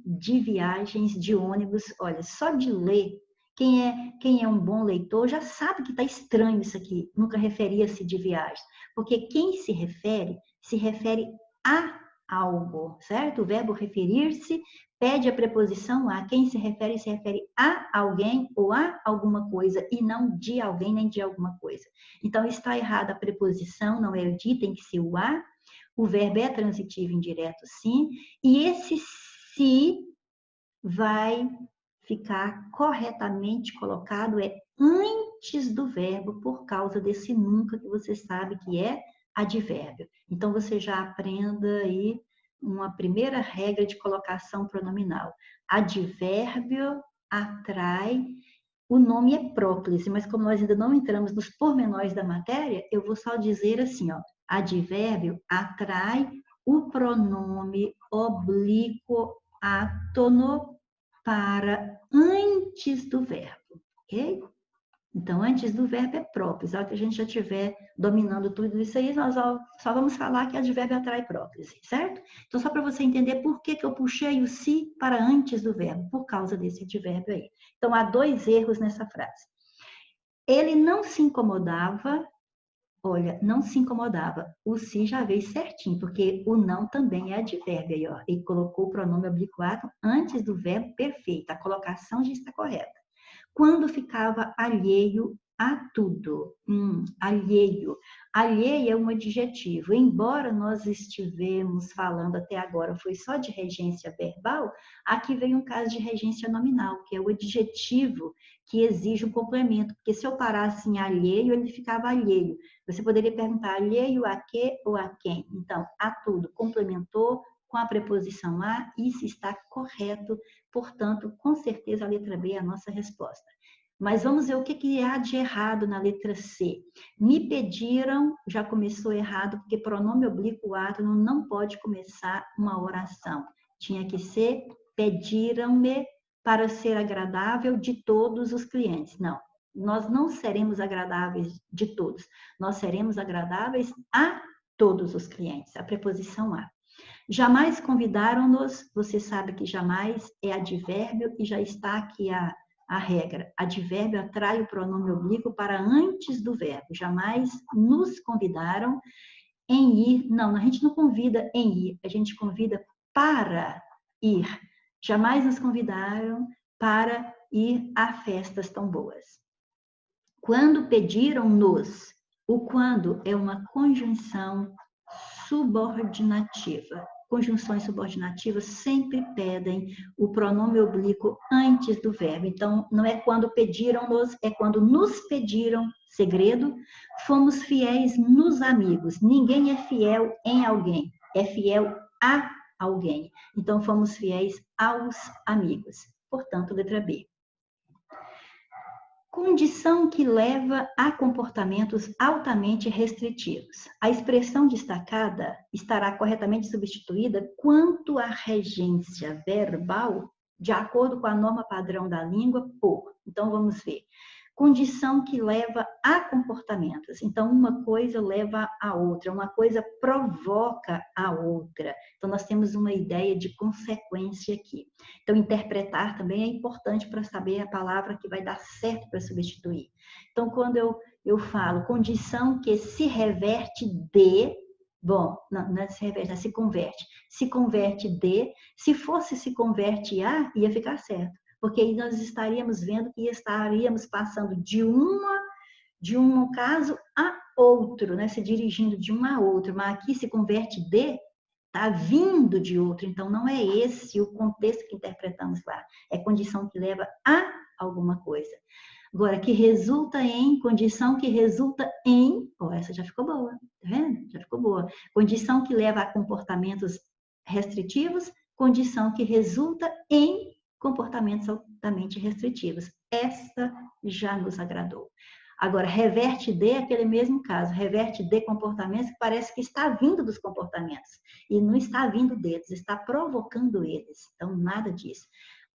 de viagens de ônibus. Olha, só de ler, quem é um bom leitor já sabe que está estranho isso aqui. Nunca referia-se de viagem. Porque quem se refere a algo, certo? O verbo referir-se pede a preposição a. Quem se refere a alguém ou a alguma coisa e não de alguém nem de alguma coisa. Então, está errada a preposição, não é o de, tem que ser o a. O verbo é transitivo indireto, sim, e esse se vai ficar corretamente colocado antes do verbo, por causa desse nunca que você sabe que é advérbio. Então, você já aprenda aí uma primeira regra de colocação pronominal. Advérbio atrai. O nome é próclise, mas como nós ainda não entramos nos pormenores da matéria, eu vou só dizer assim, ó, advérbio atrai o pronome oblíquo átono para antes do verbo, ok? Então, antes do verbo é próclise. A hora que a gente já estiver dominando tudo isso aí, nós só vamos falar que advérbio atrai próclise, certo? Então, só para você entender por que eu puxei o se para antes do verbo, por causa desse advérbio aí. Então, há dois erros nessa frase. Ele não se incomodava. Olha, não se incomodava. O se já veio certinho, porque o não também é advérbio aí, ó. Ele colocou o pronome oblíquo átono antes do verbo perfeito. A colocação já está correta. Quando ficava alheio a tudo. Alheio. Alheio é um adjetivo. Embora nós estivemos falando até agora, foi só de regência verbal, aqui vem um caso de regência nominal, que é o adjetivo que exige um complemento. Porque se eu parasse em alheio, ele ficava alheio. Você poderia perguntar alheio a quê ou a quem? Então, a tudo. Complementou com a preposição a, isso está correto. Portanto, com certeza a letra B é a nossa resposta. Mas vamos ver o que há de errado na letra C. Me pediram, já começou errado, porque pronome oblíquo átono não pode começar uma oração. Tinha que ser pediram-me para ser agradável de todos os clientes. Não, nós não seremos agradáveis de todos. Nós seremos agradáveis a todos os clientes. A preposição a. Jamais convidaram-nos, você sabe que jamais é advérbio e já está aqui a regra. Advérbio atrai o pronome oblíquo para antes do verbo. Jamais nos convidaram em ir. Não, a gente não convida em ir, a gente convida para ir. Jamais nos convidaram para ir a festas tão boas. Quando pediram-nos, o quando é uma conjunção subordinativa. Conjunções subordinativas sempre pedem o pronome oblíquo antes do verbo. Então, não é quando pediram-nos, é quando nos pediram, segredo, fomos fiéis nos amigos. Ninguém é fiel em alguém, é fiel a alguém. Então, fomos fiéis aos amigos. Portanto, letra B. Condição que leva a comportamentos altamente restritivos. A expressão destacada estará corretamente substituída quanto à regência verbal, de acordo com a norma padrão da língua, por. Então, vamos ver. Condição que leva a comportamentos. Então, uma coisa leva a outra, uma coisa provoca a outra. Então, nós temos uma ideia de consequência aqui. Então, interpretar também é importante para saber a palavra que vai dar certo para substituir. Então, quando eu falo condição que se reverte de, bom, não é se reverte, é se converte. Se converte de, se fosse se converte a, ia ficar certo. Porque aí nós estaríamos vendo que estaríamos passando de um caso a outro, né? Se dirigindo de um a outro, mas aqui se converte de, está vindo de outro, então não é esse o contexto que interpretamos lá, é condição que leva a alguma coisa. Agora, que resulta em, condição que resulta em, essa já ficou boa, tá vendo? Já ficou boa. Condição que leva a comportamentos restritivos, condição que resulta em comportamentos altamente restritivos. Essa já nos agradou. Agora, reverte de aquele mesmo caso, reverte de comportamentos que parece que está vindo dos comportamentos. E não está vindo deles, está provocando eles. Então, nada disso.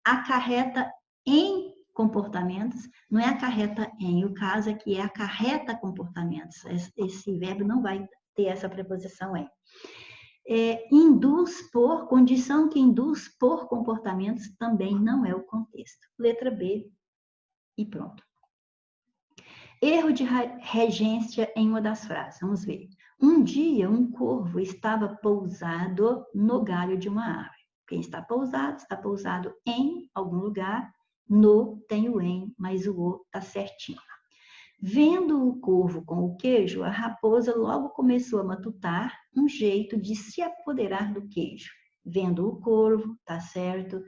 Acarreta em comportamentos, não é acarreta em, o caso é que é acarreta comportamentos. Esse verbo não vai ter essa preposição em. Induz por, condição que induz por comportamentos também não é o contexto. Letra B e pronto. Erro de regência em uma das frases. Vamos ver. Um dia, um corvo estava pousado no galho de uma árvore. Quem está pousado em algum lugar. No tem o em, mas o o está certinho. Vendo o corvo com o queijo, a raposa logo começou a matutar um jeito de se apoderar do queijo. Vendo o corvo, tá certo?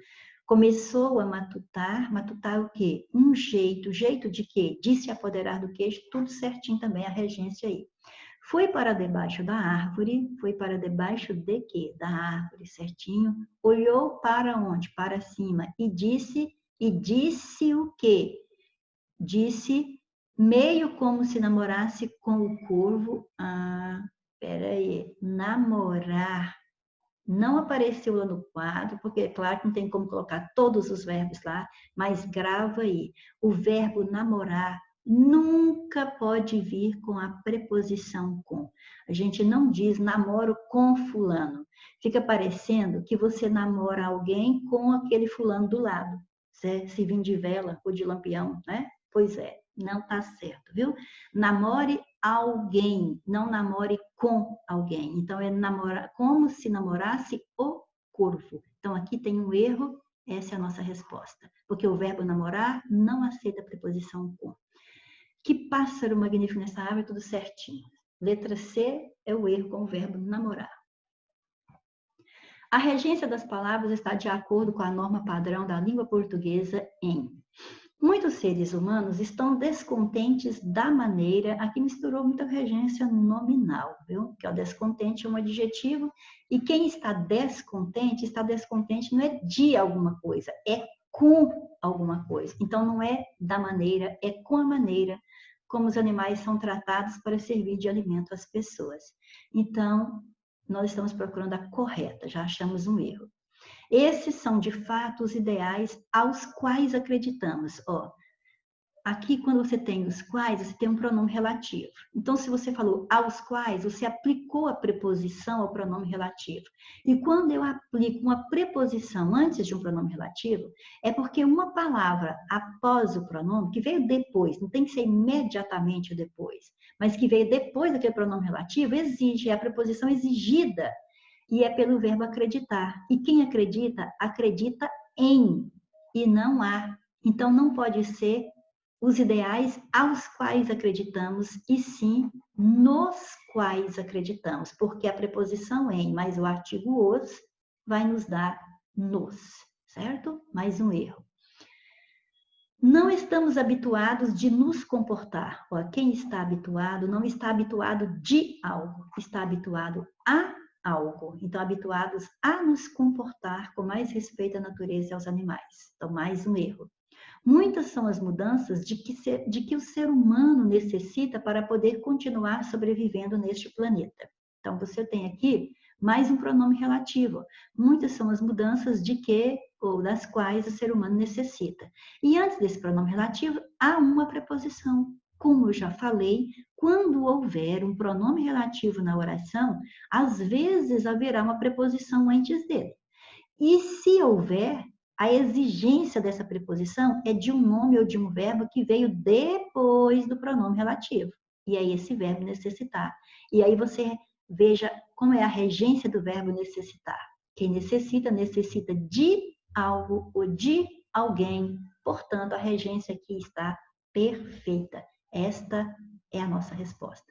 Começou a matutar o quê? Um jeito de quê? De se apoderar do queijo, tudo certinho também, a regência aí. Foi para debaixo da árvore, foi para debaixo de quê? Da árvore, certinho. Olhou para onde? Para cima. E disse o quê? Disse meio como se namorasse com o corvo. Peraí, namorar. Não apareceu lá no quadro, porque é claro que não tem como colocar todos os verbos lá, mas grava aí. O verbo namorar nunca pode vir com a preposição com. A gente não diz namoro com fulano. Fica parecendo que você namora alguém com aquele fulano do lado. Se vir de vela ou de lampião, né? Pois é. Não tá certo, viu? Namore alguém, não namore com alguém. Então, é namorar como se namorasse o corvo. Então, aqui tem um erro, essa é a nossa resposta. Porque o verbo namorar não aceita a preposição com. Que pássaro magnífico nessa árvore, tudo certinho. Letra C é o erro com o verbo namorar. A regência das palavras está de acordo com a norma padrão da língua portuguesa em... Muitos seres humanos estão descontentes da maneira... Aqui misturou muita regência nominal, viu? Que é o descontente é um adjetivo. E quem está descontente não é de alguma coisa, é com alguma coisa. Então, não é da maneira, é com a maneira como os animais são tratados para servir de alimento às pessoas. Então, nós estamos procurando a correta, já achamos um erro. Esses são, de fato, os ideais aos quais acreditamos. Ó, aqui, quando você tem os quais, você tem um pronome relativo. Então, se você falou aos quais, você aplicou a preposição ao pronome relativo. E quando eu aplico uma preposição antes de um pronome relativo, é porque uma palavra após o pronome, que veio depois, não tem que ser imediatamente depois, mas que veio depois daquele pronome relativo, exige, é a preposição exigida. E é pelo verbo acreditar. E quem acredita, acredita em e não a. Então, não pode ser os ideais aos quais acreditamos, e sim nos quais acreditamos, porque a preposição em mais o artigo os vai nos dar nos, certo? Mais um erro. Não estamos habituados de nos comportar. Ó, quem está habituado não está habituado de algo, está habituado a algo. Então, habituados a nos comportar com mais respeito à natureza e aos animais. Então, mais um erro. Muitas são as mudanças de que o ser humano necessita para poder continuar sobrevivendo neste planeta. Então, você tem aqui mais um pronome relativo. Muitas são as mudanças de que ou das quais o ser humano necessita. E antes desse pronome relativo, há uma preposição. Como eu já falei, quando houver um pronome relativo na oração, às vezes haverá uma preposição antes dele. E se houver, a exigência dessa preposição é de um nome ou de um verbo que veio depois do pronome relativo. E aí esse verbo necessitar. E aí você veja como é a regência do verbo necessitar. Quem necessita, necessita de algo ou de alguém. Portanto, a regência aqui está perfeita. Esta é a nossa resposta.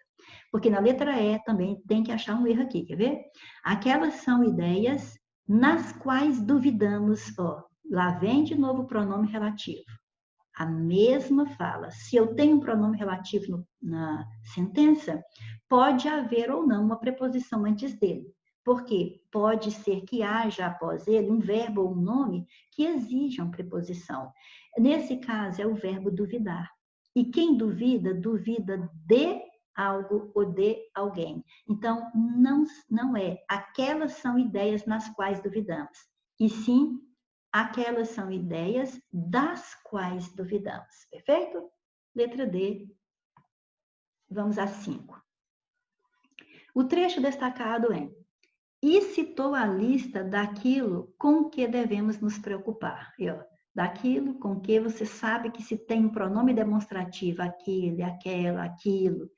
Porque na letra E também tem que achar um erro aqui, quer ver? Aquelas são ideias nas quais duvidamos, ó, lá vem de novo o pronome relativo. A mesma fala. Se eu tenho um pronome relativo na sentença, pode haver ou não uma preposição antes dele. Porque pode ser que haja após ele um verbo ou um nome que exijam preposição. Nesse caso, é o verbo duvidar. E quem duvida, duvida de algo ou de alguém. Então, não é aquelas são ideias nas quais duvidamos, e sim aquelas são ideias das quais duvidamos. Perfeito? Letra D. Vamos a 5. O trecho destacado é: e citou a lista daquilo com que devemos nos preocupar. Daquilo com que você sabe que se tem um pronome demonstrativo, aquele, aquela, aquilo.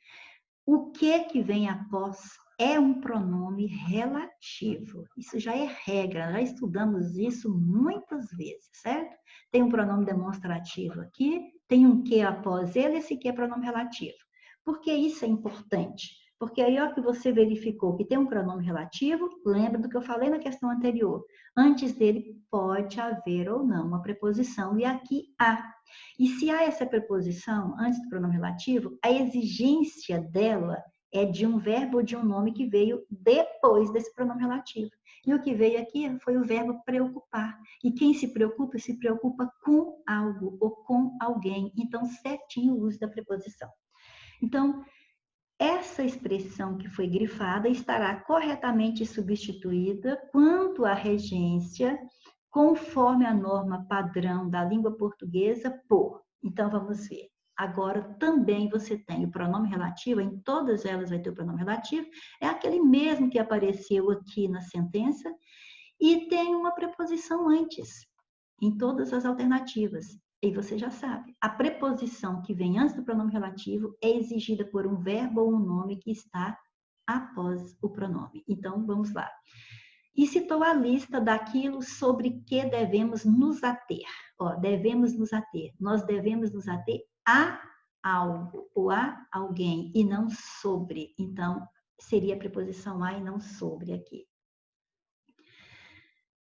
O que vem após é um pronome relativo. Isso já é regra, já estudamos isso muitas vezes, certo? Tem um pronome demonstrativo aqui, tem um que após ele, esse que é pronome relativo. Por que isso é importante? Porque aí, ó, que você verificou que tem um pronome relativo, lembra do que eu falei na questão anterior. Antes dele pode haver ou não uma preposição, e aqui há. E se há essa preposição antes do pronome relativo, a exigência dela é de um verbo ou de um nome que veio depois desse pronome relativo. E o que veio aqui foi o verbo preocupar. E quem se preocupa com algo ou com alguém. Então, certinho o uso da preposição. Então, essa expressão que foi grifada estará corretamente substituída quanto à regência, conforme a norma padrão da língua portuguesa, por. Então, vamos ver. Agora, também você tem o pronome relativo, em todas elas vai ter o pronome relativo, é aquele mesmo que apareceu aqui na sentença, e tem uma preposição antes, em todas as alternativas. E você já sabe, a preposição que vem antes do pronome relativo é exigida por um verbo ou um nome que está após o pronome. Então, vamos lá. E citou a lista daquilo sobre que devemos nos ater. Ó, devemos nos ater. Nós devemos nos ater a algo ou a alguém e não sobre. Então, seria a preposição a e não sobre aqui.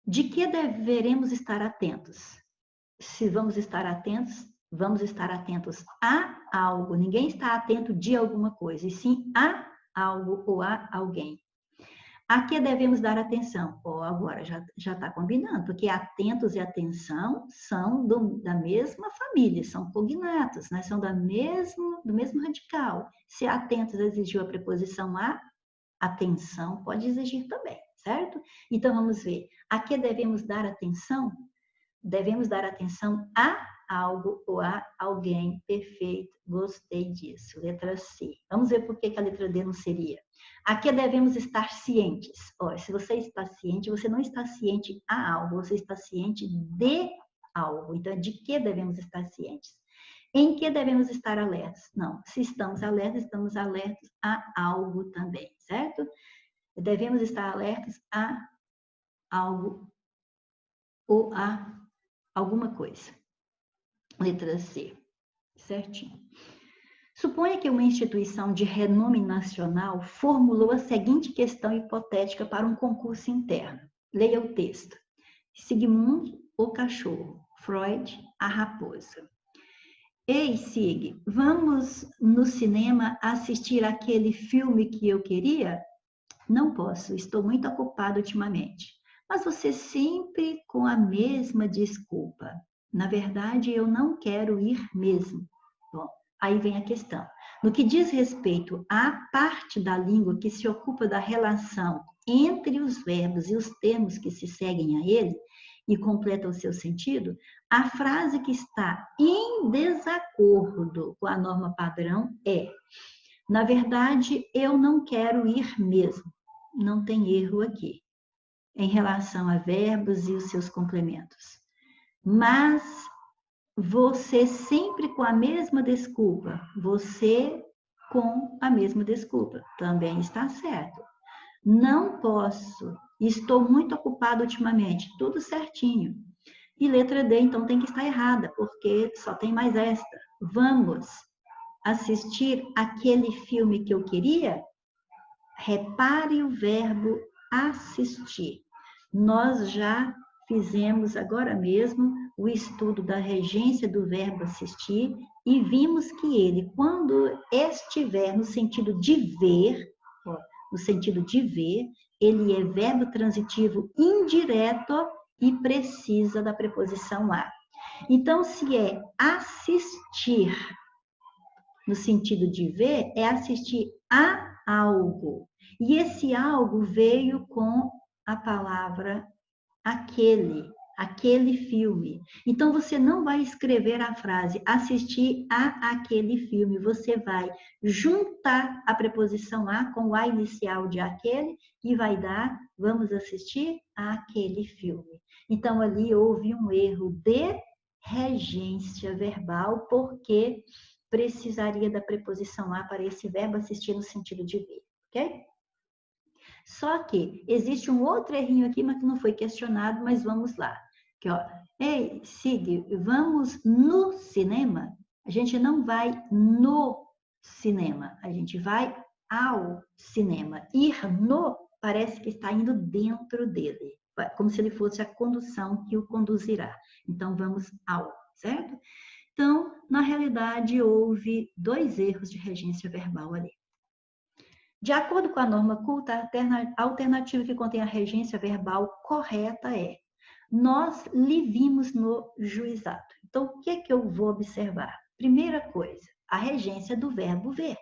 De que deveremos estar atentos? Se vamos estar atentos a algo. Ninguém está atento de alguma coisa, e sim a algo ou a alguém. A que devemos dar atenção? Agora já está combinando, porque atentos e atenção são da mesma família, são cognatos, né? São do mesmo radical. Se atentos exigiu a preposição a, atenção pode exigir também, certo? Então vamos ver. A que devemos dar atenção? Devemos dar atenção a algo ou a alguém. Perfeito, gostei disso. Letra C. Vamos ver por que a letra D não seria. A que devemos estar cientes? Se você está ciente, você não está ciente a algo, você está ciente de algo. Então, de que devemos estar cientes? Em que devemos estar alertas? Não, se estamos alertas a algo também, certo? Devemos estar alertas a algo ou a alguma coisa. Letra C. Certinho. Suponha que uma instituição de renome nacional formulou a seguinte questão hipotética para um concurso interno. Leia o texto. Sigmund, o cachorro. Freud, a raposa. Ei, Sig, vamos no cinema assistir aquele filme que eu queria? Não posso, estou muito ocupado ultimamente. Mas você sempre com a mesma desculpa. Na verdade, eu não quero ir mesmo. Bom, aí vem a questão. No que diz respeito à parte da língua que se ocupa da relação entre os verbos e os termos que se seguem a ele e completa o seu sentido, a frase que está em desacordo com a norma padrão é: na verdade, eu não quero ir mesmo. Não tem erro aqui em relação a verbos e os seus complementos. Mas você sempre com a mesma desculpa. Você com a mesma desculpa. Também está certo. Não posso. Estou muito ocupado ultimamente. Tudo certinho. E letra D, então, tem que estar errada, porque só tem mais esta. Vamos assistir aquele filme que eu queria? Repare o verbo assistir. Nós já fizemos agora mesmo o estudo da regência do verbo assistir e vimos que ele, quando estiver no sentido de ver, ele é verbo transitivo indireto e precisa da preposição a. Então, se é assistir no sentido de ver, é assistir a algo. E esse algo veio com a palavra aquele filme. Então, você não vai escrever a frase assistir a aquele filme. Você vai juntar a preposição a com o a inicial de aquele e vai dar, vamos assistir a aquele filme. Então, ali houve um erro de regência verbal, porque precisaria da preposição a para esse verbo assistir no sentido de ver, ok? Só que existe um outro errinho aqui, mas que não foi questionado, mas vamos lá. Aqui, ó. Ei, Sig, vamos no cinema? A gente não vai no cinema, a gente vai ao cinema. Ir no parece que está indo dentro dele, como se ele fosse a condução que o conduzirá. Então, vamos ao, certo? Então, na realidade, houve 2 erros de regência verbal ali. De acordo com a norma culta, a alternativa que contém a regência verbal correta é: nós lhe vimos no juizado. Então, o que é que eu vou observar? Primeira coisa, a regência do verbo ver.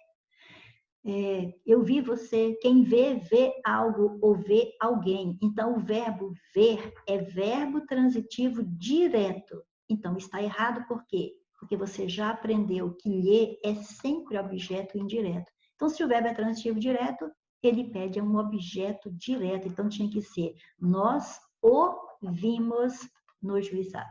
Eu vi você, quem vê, vê algo ou vê alguém. Então, o verbo ver é verbo transitivo direto. Então, está errado por quê? Porque você já aprendeu que lhe é sempre objeto indireto. Então, se o verbo é transitivo direto, ele pede um objeto direto. Então, tinha que ser: nós o vimos no juizado.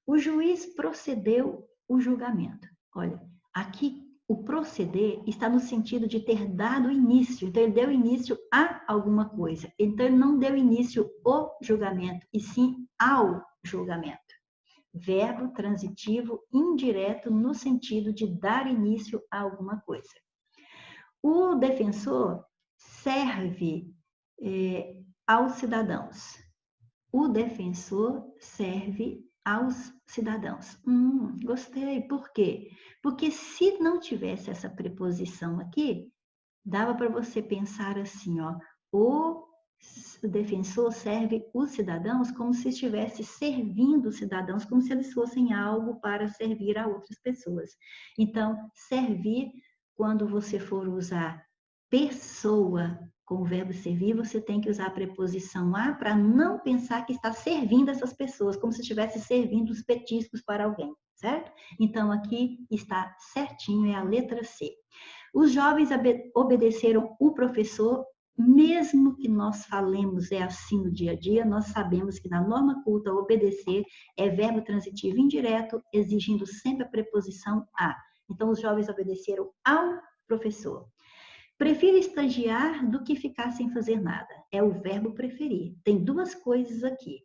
O juiz procedeu o julgamento. Olha, aqui o proceder está no sentido de ter dado início. Então, ele deu início a alguma coisa. Então, ele não deu início ao julgamento, e sim ao julgamento. verbo transitivo indireto no sentido de dar início a alguma coisa. O defensor serve aos cidadãos. O defensor serve aos cidadãos. Gostei. Por quê? Porque se não tivesse essa preposição aqui, dava para você pensar assim, ó, o defensor serve os cidadãos como se estivesse servindo os cidadãos, como se eles fossem algo para servir a outras pessoas. Então, servir, quando você for usar pessoa com o verbo servir, você tem que usar a preposição a para não pensar que está servindo essas pessoas, como se estivesse servindo os petiscos para alguém, certo? Então, aqui está certinho, é a letra C. Os jovens obedeceram o professor, mesmo que nós falemos assim no dia a dia, nós sabemos que na norma culta obedecer é verbo transitivo indireto, exigindo sempre a preposição a. Então, os jovens obedeceram ao professor. Prefiro estagiar do que ficar sem fazer nada. É o verbo preferir. Tem duas coisas aqui.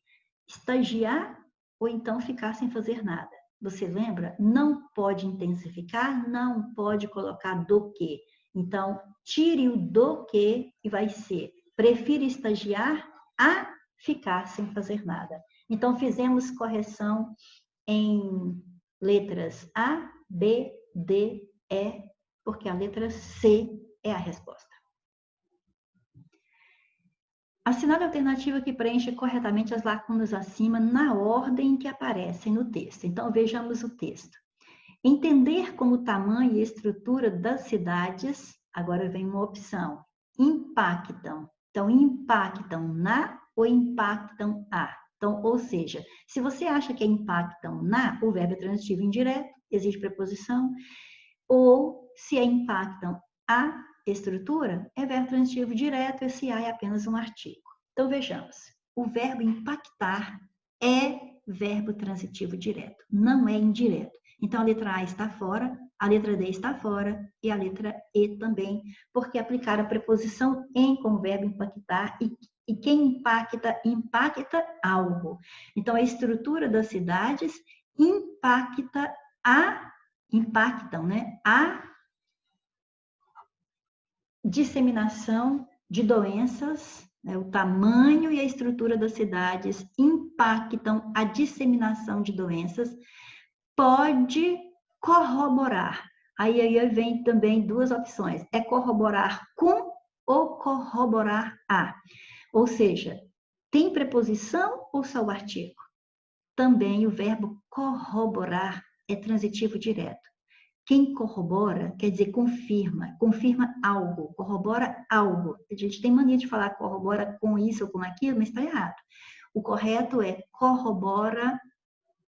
Estagiar ou então ficar sem fazer nada. Você lembra? Não pode intensificar, não pode colocar do que. Então, tire o do que e vai ser prefiro estagiar a ficar sem fazer nada. Então, fizemos correção em letras A, B, D, E, porque a letra C é a resposta. Assinale a alternativa que preenche corretamente as lacunas acima na ordem que aparecem no texto. Então, vejamos o texto. Entender como o tamanho e estrutura das cidades, agora vem uma opção, impactam. Então, impactam na ou impactam a. Então, ou seja, se você acha que impactam na, o verbo é transitivo indireto, exige preposição, ou se impactam a estrutura, é verbo transitivo direto, esse a é apenas um artigo. Então, vejamos. O verbo impactar é verbo transitivo direto, não é indireto. Então, a letra A está fora, a letra D está fora e a letra E também, porque aplicar a preposição em com o verbo impactar e quem impacta, impacta algo. Então, a estrutura das cidades impactam, né? A disseminação de doenças, né? O tamanho e a estrutura das cidades impactam a disseminação de doenças, pode corroborar. Aí vem também duas opções, é corroborar com ou corroborar a. Ou seja, tem preposição ou só o artigo? Também o verbo corroborar é transitivo direto. Quem corrobora quer dizer confirma algo, corrobora algo. A gente tem mania de falar corrobora com isso ou com aquilo, mas está errado. O correto é corrobora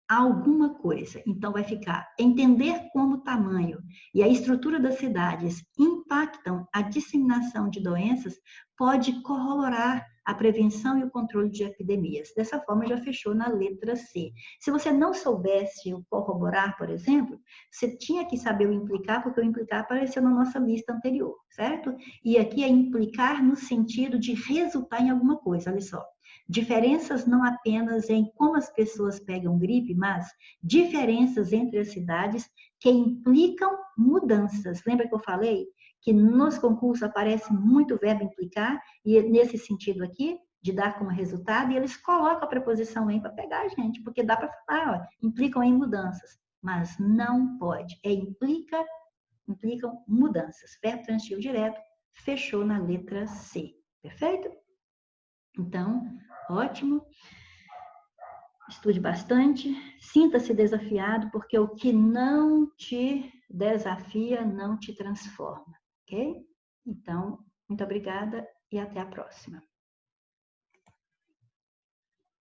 alguma coisa. Então, vai ficar entender como o tamanho e a estrutura das cidades impactam a disseminação de doenças pode corroborar a prevenção e o controle de epidemias. Dessa forma, já fechou na letra C. Se você não soubesse o corroborar, por exemplo, você tinha que saber o implicar, porque o implicar apareceu na nossa lista anterior, certo? E aqui é implicar no sentido de resultar em alguma coisa, olha só. Diferenças não apenas em como as pessoas pegam gripe, mas diferenças entre as cidades que implicam mudanças. Lembra que eu falei que nos concursos aparece muito o verbo implicar, e nesse sentido aqui, de dar como resultado, e eles colocam a preposição em para pegar a gente, porque dá para falar, ó, implicam em mudanças, mas não pode. Implicam mudanças. Verbo transitivo direto, fechou na letra C. Perfeito? Então, ótimo. Estude bastante, sinta-se desafiado, porque o que não te desafia não te transforma, ok? Então, muito obrigada e até a próxima.